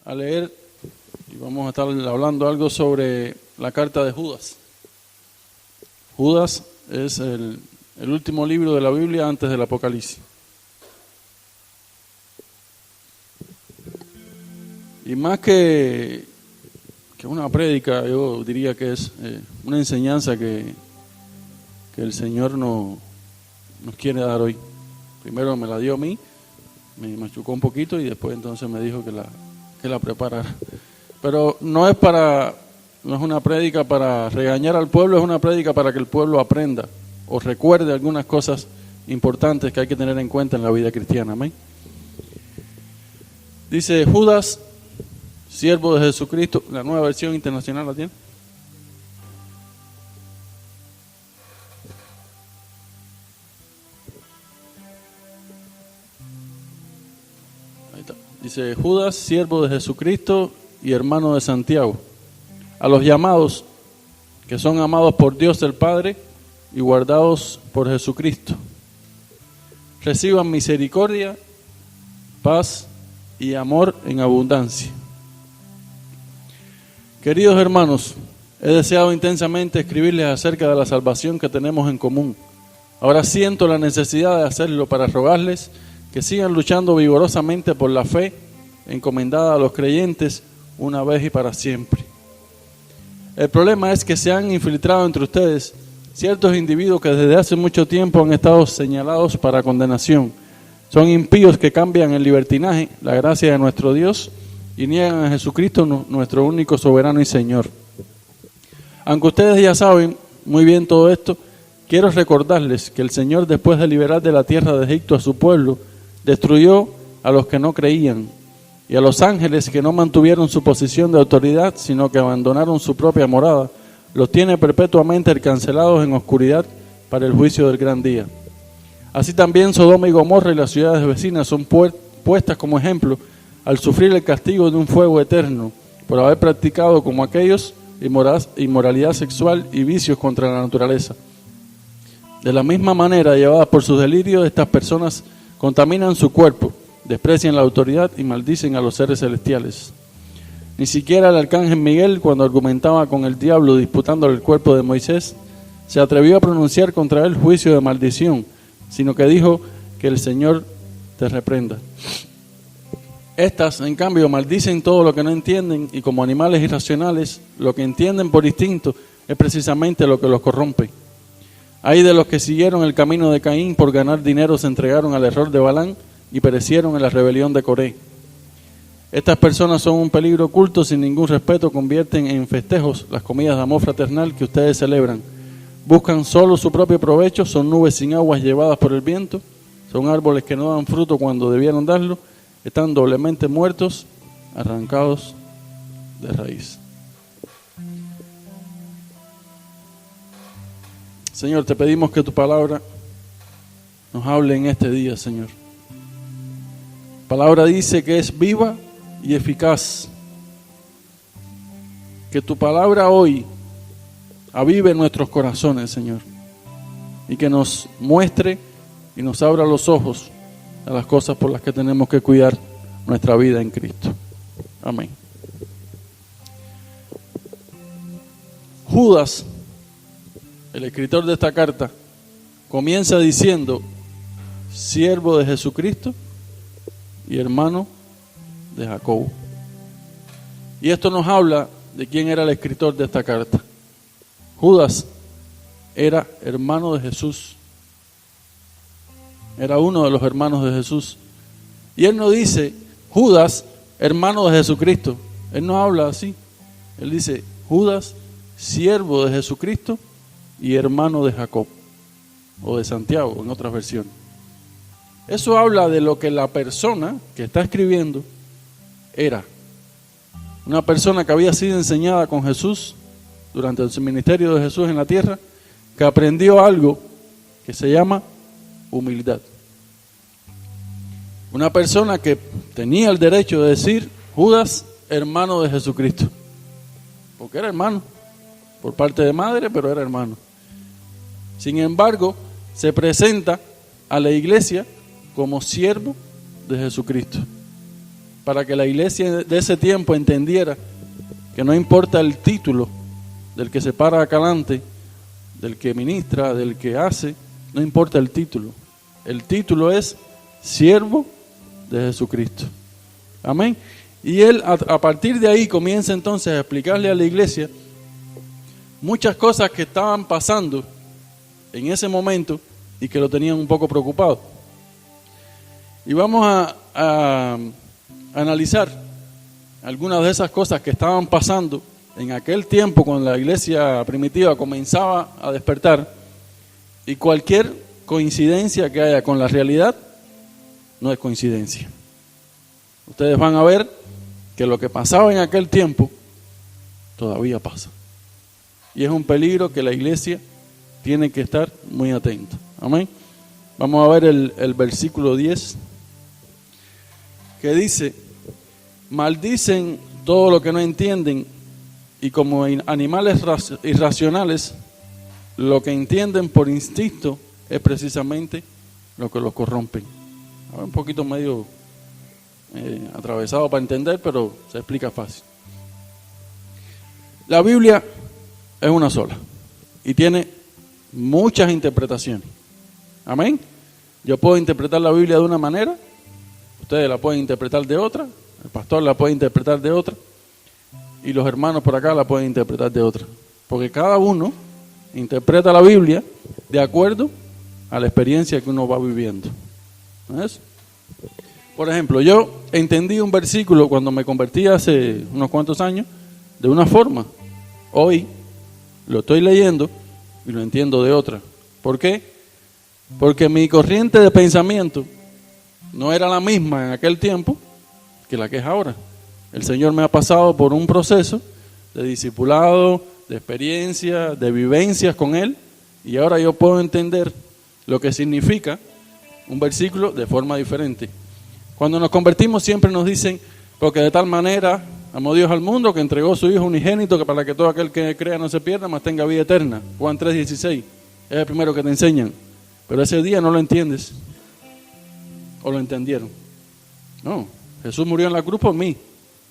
a leer y vamos a estar hablando algo sobre la carta de Judas. Judas es el último libro de la Biblia antes del Apocalipsis. Y más que una prédica, yo diría que es una enseñanza que el Señor nos quiere dar hoy. Primero me la dio a mí, me machucó un poquito y después entonces me dijo que la preparara. Pero no es una prédica para regañar al pueblo, es una prédica para que el pueblo aprenda o recuerde algunas cosas importantes que hay que tener en cuenta en la vida cristiana. Amén. Dice Judas, siervo de Jesucristo, la Nueva Versión Internacional, ¿la tiene? Ahí está. Dice Judas, siervo de Jesucristo y hermano de Santiago, a los llamados que son amados por Dios el Padre y guardados por Jesucristo. Reciban misericordia, paz y amor en abundancia. Queridos hermanos, he deseado intensamente escribirles acerca de la salvación que tenemos en común. Ahora siento la necesidad de hacerlo para rogarles que sigan luchando vigorosamente por la fe encomendada a los creyentes una vez y para siempre. El problema es que se han infiltrado entre ustedes ciertos individuos que desde hace mucho tiempo han estado señalados para condenación. Son impíos que cambian en libertinaje la gracia de nuestro Dios y niegan a Jesucristo, nuestro único soberano y Señor. Aunque ustedes ya saben muy bien todo esto, quiero recordarles que el Señor, después de liberar de la tierra de Egipto a su pueblo, destruyó a los que no creían y a los ángeles que no mantuvieron su posición de autoridad, sino que abandonaron su propia morada, los tiene perpetuamente cancelados en oscuridad para el juicio del gran día. Así también Sodoma y Gomorra y las ciudades vecinas son puestas como ejemplo al sufrir el castigo de un fuego eterno por haber practicado como aquellos inmoralidad sexual y vicios contra la naturaleza. De la misma manera, llevadas por sus delirios, estas personas contaminan su cuerpo, desprecian la autoridad y maldicen a los seres celestiales. Ni siquiera el arcángel Miguel, cuando argumentaba con el diablo disputándole el cuerpo de Moisés, se atrevió a pronunciar contra él juicio de maldición, sino que dijo que el Señor te reprenda. Estas, en cambio, maldicen todo lo que no entienden y como animales irracionales, lo que entienden por instinto es precisamente lo que los corrompe. Hay de los que siguieron el camino de Caín, por ganar dinero se entregaron al error de Balán y perecieron en la rebelión de Coré. Estas personas son un peligro oculto, sin ningún respeto convierten en festejos las comidas de amor fraternal que ustedes celebran. Buscan solo su propio provecho, son nubes sin aguas llevadas por el viento, son árboles que no dan fruto cuando debieron darlo, están doblemente muertos, arrancados de raíz. Señor, te pedimos que tu palabra nos hable en este día, Señor. La palabra dice que es viva y eficaz. Que tu palabra hoy avive nuestros corazones, Señor, y que nos muestre y nos abra los ojos a las cosas por las que tenemos que cuidar nuestra vida en Cristo. Amén. Judas, el escritor de esta carta, comienza diciendo, siervo de Jesucristo y hermano de Jacobo. Y esto nos habla de quién era el escritor de esta carta. Judas era hermano de Jesús. Era uno de los hermanos de Jesús. Y él no dice, Judas, hermano de Jesucristo. Él no habla así. Él dice, Judas, siervo de Jesucristo y hermano de Jacob. O de Santiago, en otras versiones. Eso habla de lo que la persona que está escribiendo era. Una persona que había sido enseñada con Jesús durante el ministerio de Jesús en la tierra, que aprendió algo que se llama humildad. Una persona que tenía el derecho de decir, Judas, hermano de Jesucristo. Porque era hermano, por parte de madre, pero era hermano. Sin embargo, se presenta a la iglesia como siervo de Jesucristo. para que la iglesia de ese tiempo entendiera que no importa el título del que se para acá adelante, del que ministra, del que hace, no importa el título. El título es siervo de Jesucristo. Amén. Y él a partir de ahí comienza entonces a explicarle a la iglesia muchas cosas que estaban pasando en ese momento y que lo tenían un poco preocupado. Y vamos a analizar algunas de esas cosas que estaban pasando en aquel tiempo cuando la iglesia primitiva comenzaba a despertar, y cualquier coincidencia que haya con la realidad no es coincidencia. Ustedes van a ver que lo que pasaba en aquel tiempo todavía pasa. Y es un peligro que la iglesia tiene que estar muy atenta. Amén. Vamos a ver el versículo 10, que dice: maldicen todo lo que no entienden, y como animales irracionales, lo que entienden por instinto es precisamente lo que los corrompen. Un poquito medio atravesado para entender, pero se explica fácil. La Biblia es una sola y tiene muchas interpretaciones. Amén. Yo puedo interpretar la Biblia de una manera, ustedes la pueden interpretar de otra, el pastor la puede interpretar de otra, y los hermanos por acá la pueden interpretar de otra, porque cada uno interpreta la Biblia de acuerdo a la experiencia que uno va viviendo. ¿No es? Por ejemplo, yo entendí un versículo cuando me convertí hace unos cuantos años de una forma. Hoy lo estoy leyendo y lo entiendo de otra. ¿Por qué? Porque mi corriente de pensamiento no era la misma en aquel tiempo que la que es ahora. El Señor me ha pasado por un proceso de discipulado, de experiencia, de vivencias con Él, y ahora yo puedo entender lo que significa un versículo de forma diferente. Cuando nos convertimos siempre nos dicen: porque de tal manera amó Dios al mundo que entregó a su Hijo unigénito, que para que todo aquel que crea no se pierda, mas tenga vida eterna. Juan 3:16, es el primero que te enseñan. Pero ese día no lo entiendes. ¿O lo entendieron? No, Jesús murió en la cruz por mí.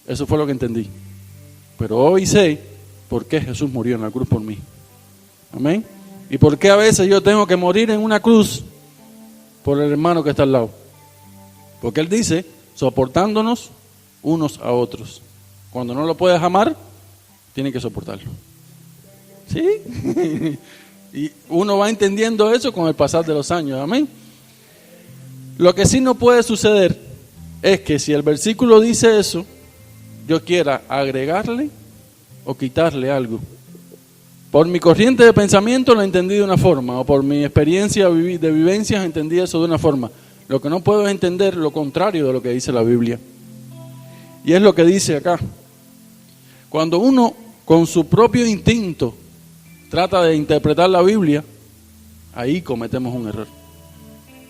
Eso fue lo que entendí. Pero hoy sé por qué Jesús murió en la cruz por mí. Amén. Y por qué a veces yo tengo que morir en una cruz por el hermano que está al lado. Porque Él dice: soportándonos unos a otros. Cuando no lo puedes amar, tienes que soportarlo. ¿Sí? Y uno va entendiendo eso con el pasar de los años. Amén. Lo que sí no puede suceder es que si el versículo dice eso, yo quiera agregarle o quitarle algo. Por mi corriente de pensamiento lo entendí de una forma, o por mi experiencia de vivencias entendí eso de una forma. Lo que no puedo es entender lo contrario de lo que dice la Biblia. Y es lo que dice acá. Cuando uno con su propio instinto trata de interpretar la Biblia, ahí cometemos un error.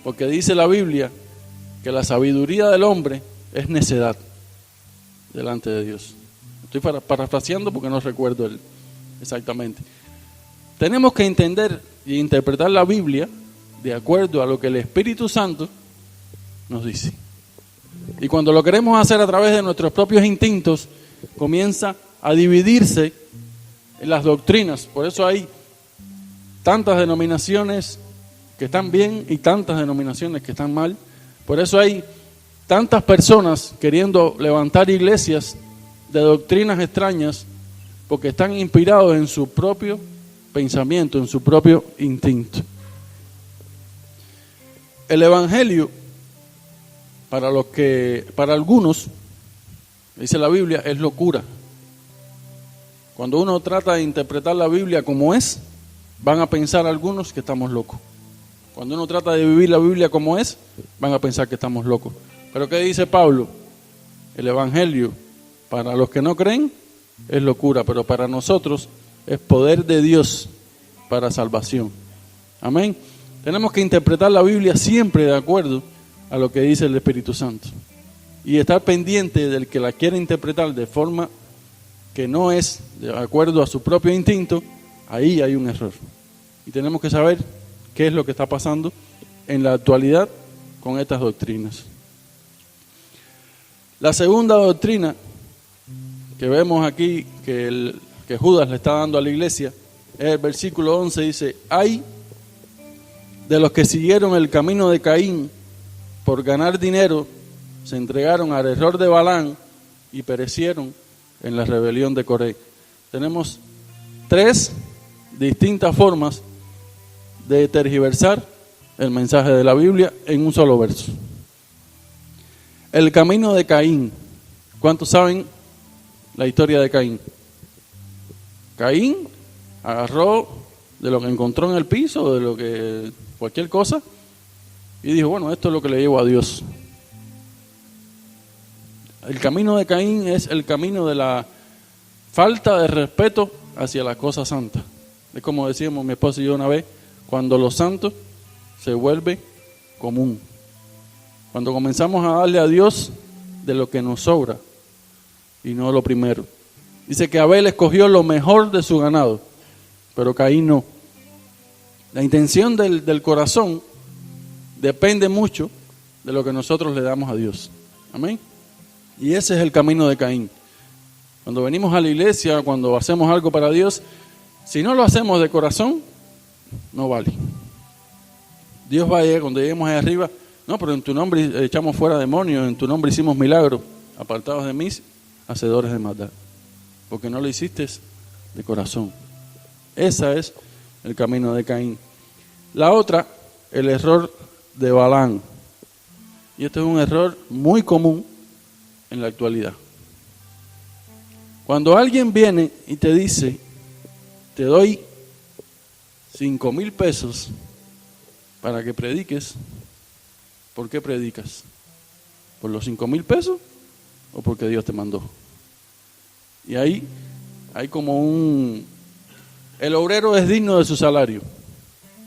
Porque dice la Biblia que la sabiduría del hombre es necedad delante de Dios. Estoy parafraseando porque no recuerdo exactamente. Tenemos que entender y interpretar la Biblia de acuerdo a lo que el Espíritu Santo nos dice. Y cuando lo queremos hacer a través de nuestros propios instintos, comienza a dividirse en las doctrinas. Por eso hay tantas denominaciones que están bien y tantas denominaciones que están mal. Por eso hay tantas personas queriendo levantar iglesias de doctrinas extrañas, porque están inspirados en su propio pensamiento, en su propio instinto. El Evangelio, para algunos, dice la Biblia, es locura. Cuando uno trata de interpretar la Biblia como es, van a pensar algunos que estamos locos. Cuando uno trata de vivir la Biblia como es, van a pensar que estamos locos. Pero ¿qué dice Pablo? El Evangelio, para los que no creen, es locura, pero para nosotros es poder de Dios para salvación. Amén. Tenemos que interpretar la Biblia siempre de acuerdo a lo que dice el Espíritu Santo. Y estar pendiente del que la quiere interpretar de forma que no es de acuerdo a su propio instinto, ahí hay un error. Y tenemos que saber qué es lo que está pasando en la actualidad con estas doctrinas. La segunda doctrina que vemos aquí que Judas le está dando a la iglesia es el versículo 11, dice: hay de los que siguieron el camino de Caín, por ganar dinero, se entregaron al error de Balaam y perecieron en la rebelión de Coré. Tenemos 3 distintas formas de tergiversar el mensaje de la Biblia en un solo verso. El camino de Caín. ¿Cuántos saben la historia de Caín? Caín agarró de lo que encontró en el piso, de lo que cualquier cosa, y dijo: bueno, esto es lo que le llevo a Dios. El camino de Caín es el camino de la falta de respeto hacia las cosas santas. Es como decíamos mi esposa y yo una vez: cuando lo santo se vuelve común. Cuando comenzamos a darle a Dios de lo que nos sobra y no lo primero. Dice que Abel escogió lo mejor de su ganado, pero Caín no. La intención del corazón depende mucho de lo que nosotros le damos a Dios. Amén. Y ese es el camino de Caín. Cuando venimos a la iglesia, cuando hacemos algo para Dios, si no lo hacemos de corazón, no vale. Dios va a llegar, cuando lleguemos ahí arriba: no, pero en tu nombre echamos fuera demonios, en tu nombre hicimos milagros. Apartados de mí, hacedores de maldad. Porque no lo hiciste de corazón. Ese es el camino de Caín. La otra, el error de Balaam. Y este es un error muy común en la actualidad. Cuando alguien viene y te dice: te doy 5,000 pesos para que prediques, ¿por qué predicas? ¿Por los 5,000 pesos o porque Dios te mandó? Y ahí hay como el obrero es digno de su salario,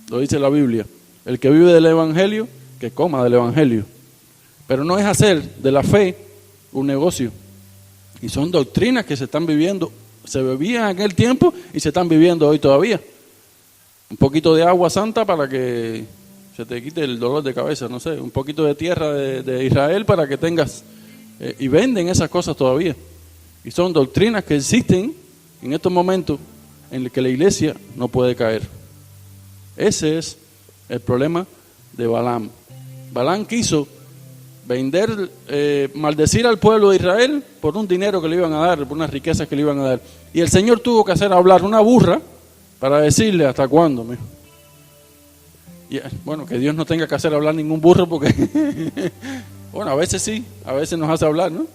lo dice la Biblia. El que vive del evangelio, que coma del evangelio. Pero no es hacer de la fe un negocio. Y son doctrinas que se están viviendo, se bebían en aquel tiempo y se están viviendo hoy todavía. Un poquito de agua santa para que se te quite el dolor de cabeza, no sé, un poquito de tierra de Israel para que tengas, y venden esas cosas todavía. Y son doctrinas que existen en estos momentos en los que la iglesia no puede caer. Ese es el problema de Balaam. Balaam quiso vender, maldecir al pueblo de Israel por un dinero que le iban a dar, por unas riquezas que le iban a dar. Y el Señor tuvo que hacer hablar una burra para decirle: ¿hasta cuándo? Y, bueno, que Dios no tenga que hacer hablar ningún burro, porque bueno, a veces sí, a veces nos hace hablar, ¿no?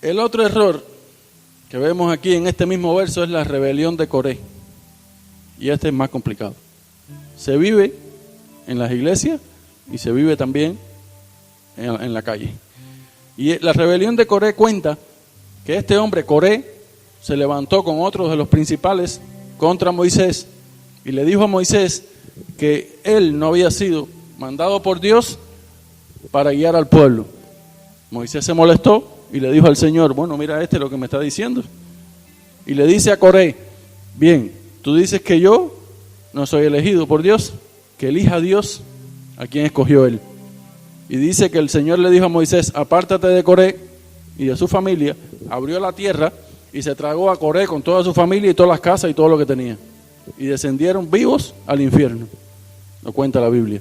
El otro error que vemos aquí en este mismo verso es la rebelión de Coré. Y este es más complicado. Se vive en las iglesias y se vive también en la calle. Y la rebelión de Coré cuenta que este hombre, Coré, se levantó con otros de los principales contra Moisés y le dijo a Moisés que él no había sido mandado por Dios para guiar al pueblo. Moisés se molestó y le dijo al Señor: bueno, mira lo que me está diciendo. Y le dice a Coré: bien, tú dices que yo no soy elegido por Dios, que elija a Dios a quien escogió él. Y dice que el Señor le dijo a Moisés: apártate de Coré y de su familia. Abrió la tierra y se tragó a Coré con toda su familia y todas las casas y todo lo que tenía. Y descendieron vivos al infierno. Lo cuenta la Biblia.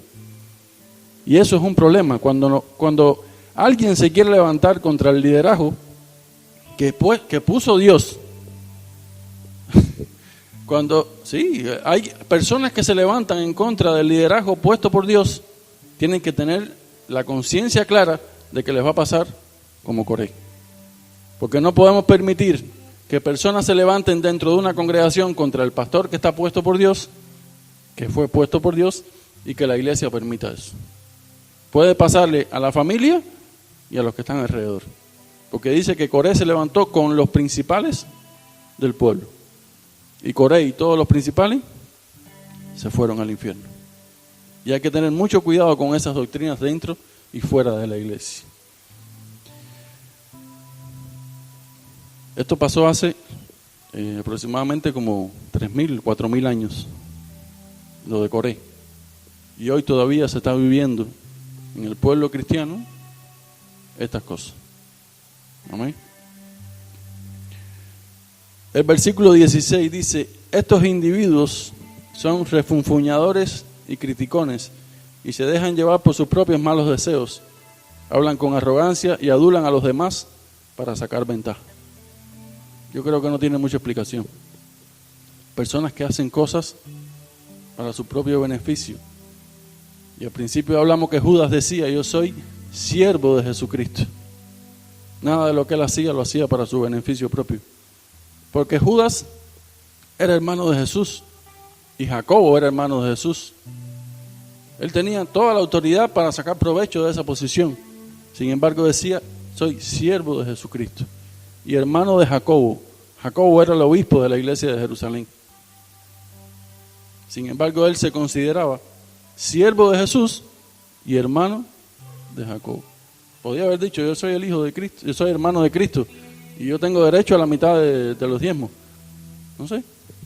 Y eso es un problema. Cuando alguien se quiere levantar contra el liderazgo que puso Dios. Sí, hay personas que se levantan en contra del liderazgo puesto por Dios, tienen que tener la conciencia clara de que les va a pasar como Coré. Porque no podemos permitir que personas se levanten dentro de una congregación contra el pastor que está puesto por Dios, que fue puesto por Dios, y que la iglesia permita eso. Puede pasarle a la familia y a los que están alrededor. Porque dice que Coré se levantó con los principales del pueblo. Y Coré y todos los principales se fueron al infierno. Y hay que tener mucho cuidado con esas doctrinas dentro y fuera de la iglesia. Esto pasó hace aproximadamente como 3,000, 4,000 años, lo de Coré. Y hoy todavía se está viviendo en el pueblo cristiano estas cosas. Amén. El versículo 16 dice: estos individuos son refunfuñadores y criticones y se dejan llevar por sus propios malos deseos. Hablan con arrogancia y adulan a los demás para sacar ventaja. Yo creo que no tiene mucha explicación. Personas que hacen cosas para su propio beneficio. Y al principio hablamos que Judas decía: yo soy siervo de Jesucristo. Nada de lo que él hacía lo hacía para su beneficio propio. Porque Judas era hermano de Jesús y Jacobo era hermano de Jesús. Él tenía toda la autoridad para sacar provecho de esa posición. Sin embargo decía: soy siervo de Jesucristo y hermano de Jacobo. Jacobo era el obispo de la iglesia de Jerusalén. Sin embargo, él se consideraba siervo de Jesús y hermano de Jacobo. Podía haber dicho: yo soy el hijo de Cristo, yo soy hermano de Cristo y yo tengo derecho a la mitad de los diezmos. No sé,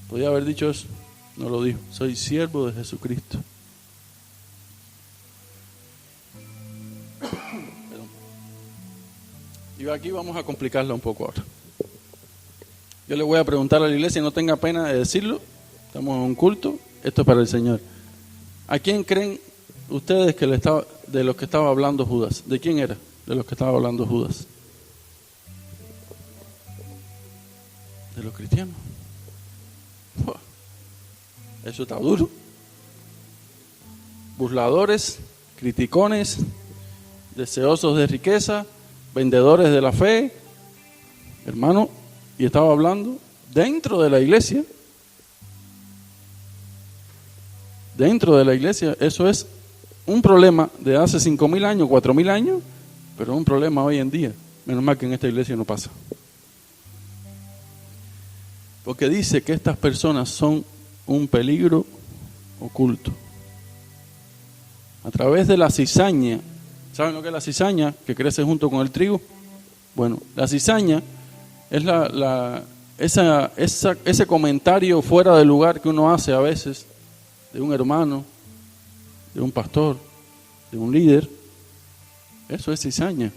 podía haber dicho eso. No lo dijo: soy siervo de Jesucristo. Y aquí vamos a complicarla un poco ahora. Yo le voy a preguntar a la iglesia, no tenga pena de decirlo. Estamos en un culto, esto es para el Señor. ¿A quién creen ustedes que de los que estaba hablando Judas? ¿De quién era? De los que estaba hablando Judas. De los cristianos. Eso está duro. Burladores, criticones, deseosos de riqueza, vendedores de la fe, hermano, y estaba hablando dentro de la iglesia. Dentro de la iglesia, eso es un problema de hace 5.000 años, 4.000 años, pero es un problema hoy en día. Menos mal que en esta iglesia no pasa. Porque dice que estas personas son un peligro oculto. A través de la cizaña. ¿Saben lo que es la cizaña? Que crece junto con el trigo. Bueno, la cizaña es ese comentario fuera de lugar que uno hace a veces de un hermano, de un pastor, de un líder. Eso es cizaña.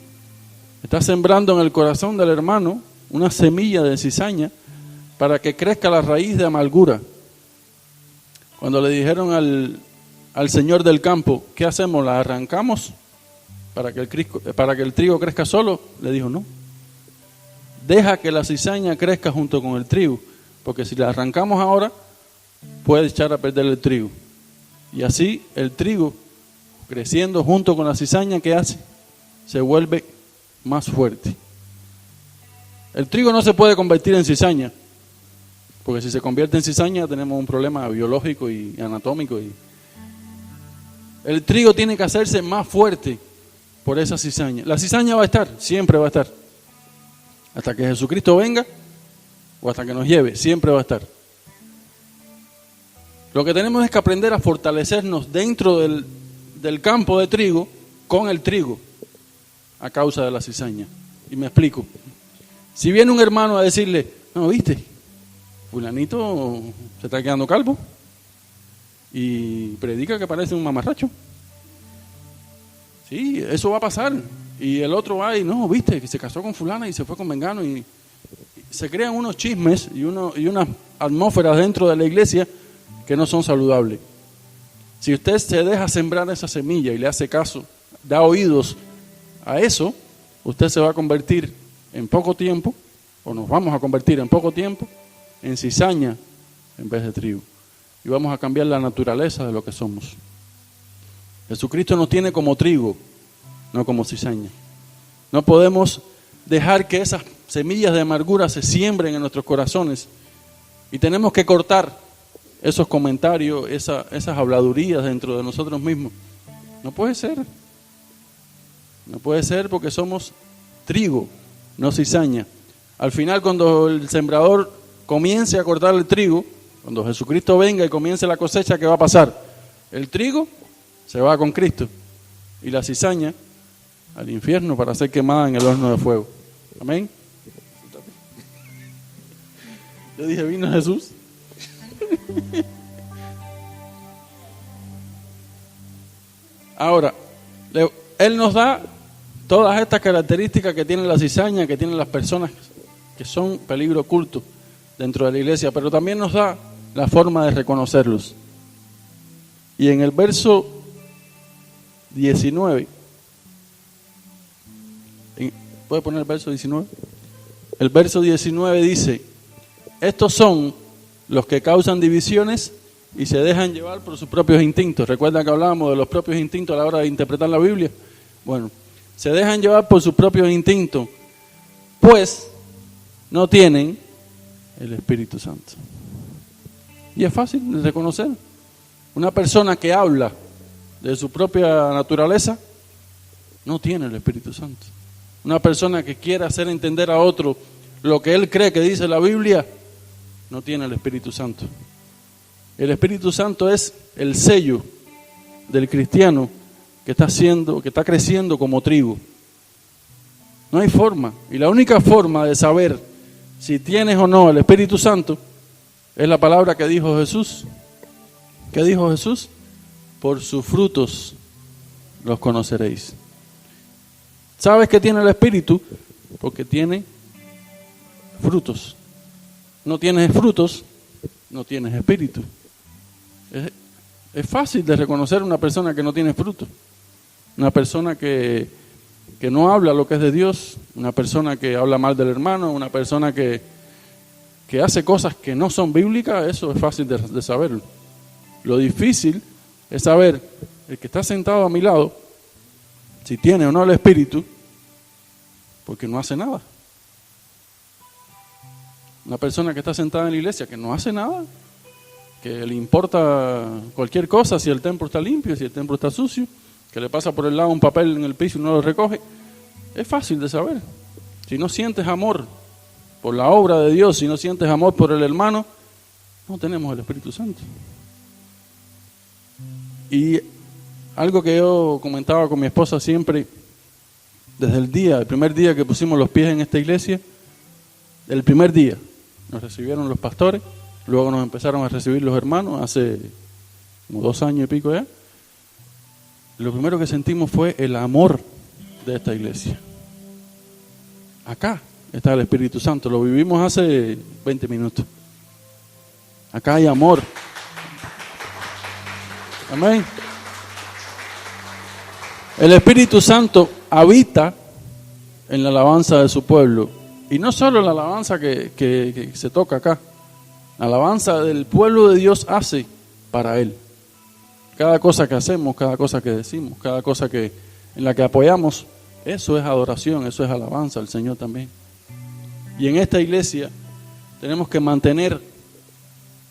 Está sembrando en el corazón del hermano una semilla de cizaña para que crezca la raíz de amargura. Cuando le dijeron al señor del campo: ¿qué hacemos? ¿La arrancamos para que el trigo crezca solo? Le dijo: no, deja que la cizaña crezca junto con el trigo, porque si la arrancamos ahora puede echar a perder el trigo. Y así el trigo, creciendo junto con la cizaña, ¿qué hace? Se vuelve más fuerte. El trigo no se puede convertir en cizaña, porque si se convierte en cizaña tenemos un problema biológico y anatómico. El trigo tiene que hacerse más fuerte por esa cizaña. La cizaña va a estar, siempre va a estar. Hasta que Jesucristo venga o hasta que nos lleve, siempre va a estar. Lo que tenemos es que aprender a fortalecernos dentro del campo de trigo con el trigo a causa de la cizaña. Y me explico. Si viene un hermano a decirle: no, ¿viste? Fulanito se está quedando calvo y predica que parece un mamarracho. Sí, eso va a pasar. Y el otro va y: no, ¿viste? Que se casó con fulana y se fue con mengano. Y se crean unos chismes y unas atmósferas dentro de la iglesia que no son saludables. Si usted se deja sembrar esa semilla y le hace caso, da oídos a eso, usted se va a convertir en poco tiempo, o nos vamos a convertir en poco tiempo, en cizaña en vez de trigo. Y vamos a cambiar la naturaleza de lo que somos. Jesucristo nos tiene como trigo, no como cizaña. No podemos dejar que esas semillas de amargura se siembren en nuestros corazones. Y tenemos que cortar esos comentarios, esas habladurías dentro de nosotros mismos. No puede ser. No puede ser, porque somos trigo, no cizaña. Al final, cuando el sembrador comience a cortar el trigo, cuando Jesucristo venga y comience la cosecha, ¿qué va a pasar? El trigo se va con Cristo y la cizaña al infierno para ser quemada en el horno de fuego. Amén. Yo dije: vino Jesús. Ahora, Él nos da todas estas características que tienen la cizaña, que tienen las personas que son peligro oculto dentro de la iglesia, pero también nos da la forma de reconocerlos. Y en el verso 19, ¿puede poner el verso 19? El verso 19 dice: estos son los que causan divisiones y se dejan llevar por sus propios instintos. ¿Recuerdan que hablábamos de los propios instintos a la hora de interpretar la Biblia? Bueno, se dejan llevar por sus propios instintos, pues no tienen el Espíritu Santo. Y es fácil de reconocer. Una persona que habla de su propia naturaleza no tiene el Espíritu Santo. Una persona que quiere hacer entender a otro lo que él cree que dice la Biblia no tiene el Espíritu Santo. El Espíritu Santo es el sello del cristiano que está creciendo como trigo. No hay forma. Y la única forma de saber si tienes o no el Espíritu Santo es la palabra que dijo Jesús. ¿Qué dijo Jesús? Por sus frutos los conoceréis. ¿Sabes que tiene el Espíritu? Porque tiene frutos. No tienes frutos, no tienes Espíritu. Es fácil de reconocer una persona que no tiene fruto. Una persona que no habla lo que es de Dios, una persona que habla mal del hermano, una persona que hace cosas que no son bíblicas, eso es fácil de saberlo. Lo difícil es saber el que está sentado a mi lado, si tiene o no el Espíritu, porque no hace nada. Una persona que está sentada en la iglesia que no hace nada, que le importa cualquier cosa, si el templo está limpio, si el templo está sucio, que le pasa por el lado un papel en el piso y no lo recoge, es fácil de saber. Si no sientes amor por la obra de Dios, si no sientes amor por el hermano, no tenemos el Espíritu Santo. Y algo que yo comentaba con mi esposa siempre, desde el primer día que pusimos los pies en esta iglesia, el primer día nos recibieron los pastores, luego nos empezaron a recibir los hermanos, hace como 2 años y pico ya. Lo primero que sentimos fue el amor de esta iglesia. Acá está el Espíritu Santo, lo vivimos hace 20 minutos. Acá hay amor. Amén. El Espíritu Santo habita en la alabanza de su pueblo. Y no solo la alabanza que se toca acá. La alabanza del pueblo de Dios hace para Él. Cada cosa que hacemos, cada cosa que decimos, cada cosa en la que apoyamos, eso es adoración, eso es alabanza al Señor también. Y en esta iglesia tenemos que mantener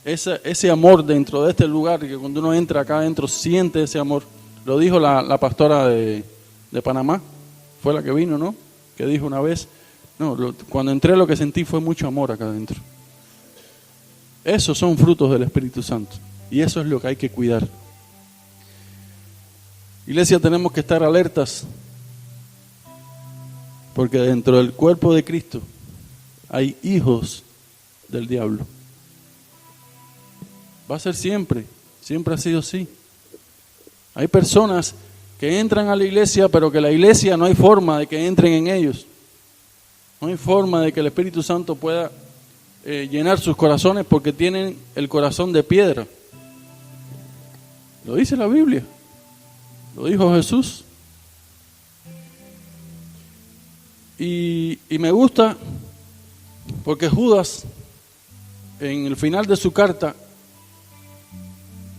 ese amor dentro de este lugar, que cuando uno entra acá adentro siente ese amor. Lo dijo la pastora de Panamá, fue la que vino, ¿no? Que dijo una vez, cuando entré lo que sentí fue mucho amor acá adentro. Esos son frutos del Espíritu Santo y eso es lo que hay que cuidar. Iglesia, tenemos que estar alertas porque dentro del cuerpo de Cristo hay hijos del diablo. Va a ser siempre ha sido así. Hay personas que entran a la iglesia, pero que la iglesia no hay forma de que entren en ellos. No hay forma de que el Espíritu Santo pueda llenar sus corazones porque tienen el corazón de piedra. Lo dice la Biblia, lo dijo Jesús. Y me gusta porque Judas, en el final de su carta,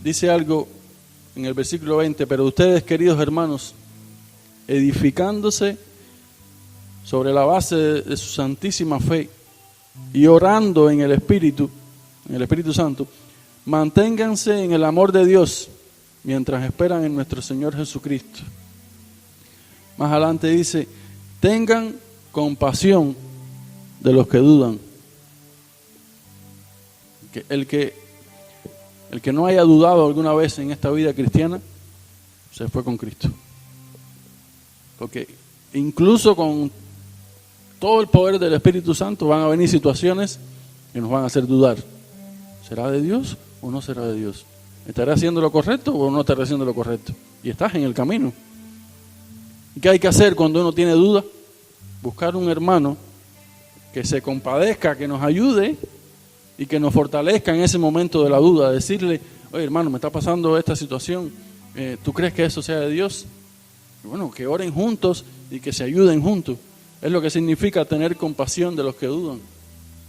dice algo en el versículo 20, pero ustedes, queridos hermanos, edificándose sobre la base de su santísima fe y orando en el Espíritu Santo, manténganse en el amor de Dios mientras esperan en nuestro Señor Jesucristo. Más adelante dice, tengan compasión de los que dudan. El que no haya dudado alguna vez en esta vida cristiana, se fue con Cristo. Porque incluso con todo el poder del Espíritu Santo van a venir situaciones que nos van a hacer dudar. ¿Será de Dios o no será de Dios? ¿Estaré haciendo lo correcto o no estaré haciendo lo correcto? Y estás en el camino. ¿Qué hay que hacer cuando uno tiene duda? Buscar un hermano que se compadezca, que nos ayude y que nos fortalezca en ese momento de la duda. Decirle, oye hermano, me está pasando esta situación, ¿tú crees que eso sea de Dios? Y bueno, que oren juntos y que se ayuden juntos. Es lo que significa tener compasión de los que dudan.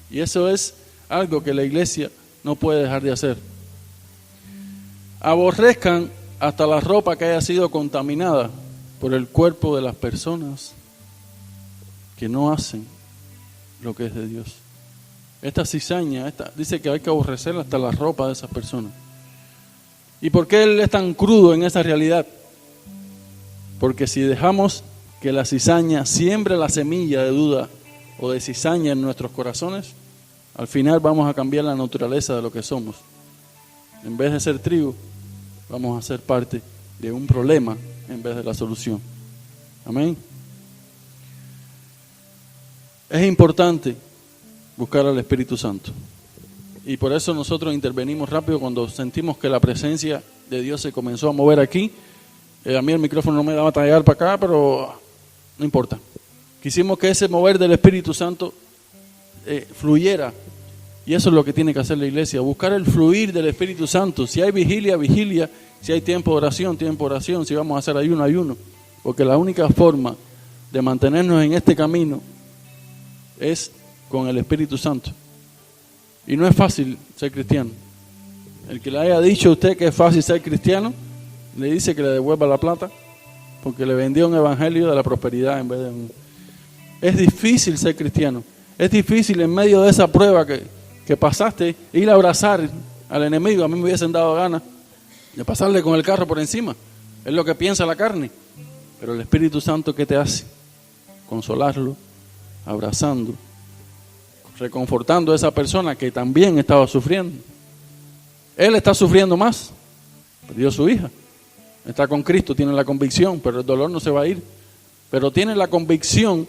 Y eso es algo que la iglesia no puede dejar de hacer. Aborrezcan hasta la ropa que haya sido contaminada por el cuerpo de las personas que no hacen lo que es de Dios. Esta cizaña, dice que hay que aborrecer hasta la ropa de esas personas. ¿Y por qué él es tan crudo en esa realidad? Porque si dejamos que la cizaña siembre la semilla de duda o de cizaña en nuestros corazones, al final vamos a cambiar la naturaleza de lo que somos. En vez de ser trigo, vamos a ser parte de un problema en vez de la solución. Amén. Es importante buscar al Espíritu Santo. Y por eso nosotros intervenimos rápido cuando sentimos que la presencia de Dios se comenzó a mover aquí. A mí el micrófono no me daba para llegar para acá, pero no importa. Quisimos que ese mover del Espíritu Santo fluyera. Y eso es lo que tiene que hacer la iglesia, buscar el fluir del Espíritu Santo. Si hay vigilia, vigilia. Si hay tiempo de oración, tiempo de oración. Si vamos a hacer ayuno, ayuno. Porque la única forma de mantenernos en este camino es con el Espíritu Santo. Y no es fácil ser cristiano. El que le haya dicho a usted que es fácil ser cristiano, le dice que le devuelva la plata, porque le vendió un evangelio de la prosperidad en vez de un... Es difícil ser cristiano. Es difícil en medio de esa prueba que pasaste, ir a abrazar al enemigo. A mí me hubiesen dado ganas de pasarle con el carro por encima. Es lo que piensa la carne. Pero el Espíritu Santo, ¿qué te hace? Consolarlo, abrazando, reconfortando a esa persona que también estaba sufriendo. Él está sufriendo más. Perdió a su hija. Está con Cristo, tiene la convicción, pero el dolor no se va a ir. Pero tiene la convicción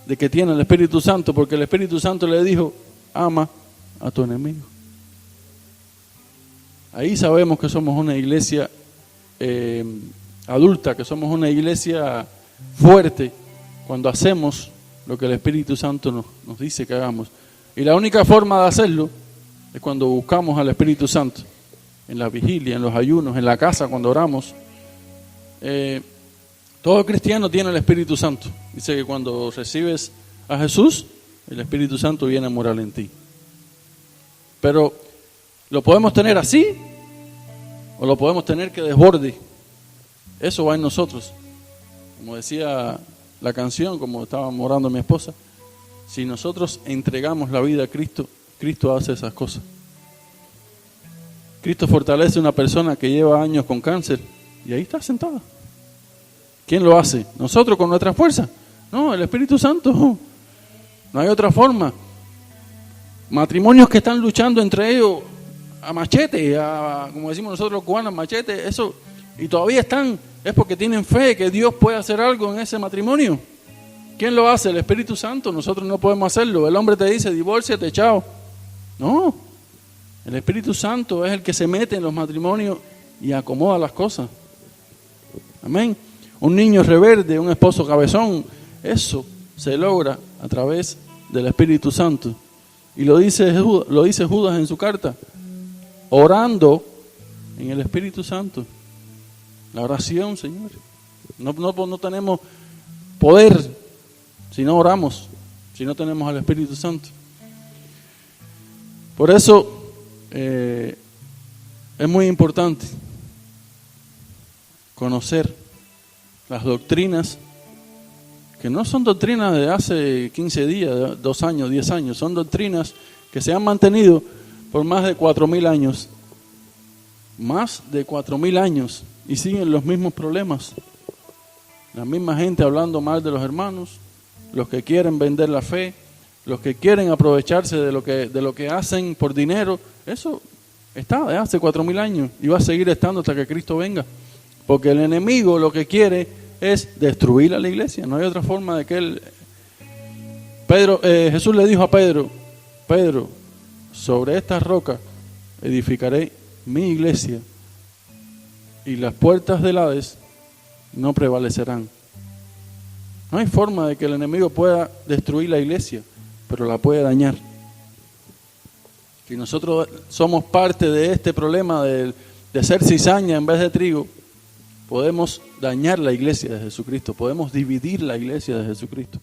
de que tiene el Espíritu Santo, porque el Espíritu Santo le dijo, ama a tu enemigo. Ahí sabemos que somos una iglesia adulta, que somos una iglesia fuerte, cuando hacemos lo que el Espíritu Santo nos dice que hagamos. Y la única forma de hacerlo es cuando buscamos al Espíritu Santo, en la vigilia, en los ayunos, en la casa, cuando oramos. Todo cristiano tiene el Espíritu Santo. Dice que cuando recibes a Jesús, el Espíritu Santo viene a morar en ti. Pero ¿lo podemos tener así? ¿O lo podemos tener que desborde? Eso va en nosotros. Como decía la canción, como estaba orando mi esposa, si nosotros entregamos la vida a Cristo, Cristo hace esas cosas. Cristo fortalece a una persona que lleva años con cáncer y ahí está sentada. ¿Quién lo hace? ¿Nosotros con nuestra fuerza? No, el Espíritu Santo. No hay otra forma. Matrimonios que están luchando entre ellos a machete, como decimos nosotros los cubanos, machete, eso, y todavía están, es porque tienen fe que Dios puede hacer algo en ese matrimonio. ¿Quién lo hace? El Espíritu Santo. Nosotros no podemos hacerlo. El hombre te dice, divórciate, chao. No, el Espíritu Santo es el que se mete en los matrimonios y acomoda las cosas. Amén. Un niño rebelde, un esposo cabezón, eso se logra a través del Espíritu Santo. Y lo dice Judas en su carta, orando en el Espíritu Santo. La oración, Señor. No tenemos poder si no oramos, si no tenemos al Espíritu Santo. Por eso es muy importante conocer las doctrinas, que no son doctrinas de hace 15 días, 2 años, 10 años, son doctrinas que se han mantenido por más de 4.000 años. Más de 4.000 años y siguen los mismos problemas. La misma gente hablando mal de los hermanos, los que quieren vender la fe, los que quieren aprovecharse de lo que hacen por dinero. Eso está de hace 4.000 años y va a seguir estando hasta que Cristo venga. Porque el enemigo lo que quiere es destruir a la iglesia. No hay otra forma de que él... Jesús le dijo a Pedro, Pedro, sobre esta roca edificaré mi iglesia y las puertas del Hades no prevalecerán No hay forma de que el enemigo pueda destruir la iglesia, pero la puede dañar. Si nosotros somos parte de este problema de ser cizaña en vez de trigo, podemos dañar la iglesia de Jesucristo, podemos dividir la iglesia de Jesucristo.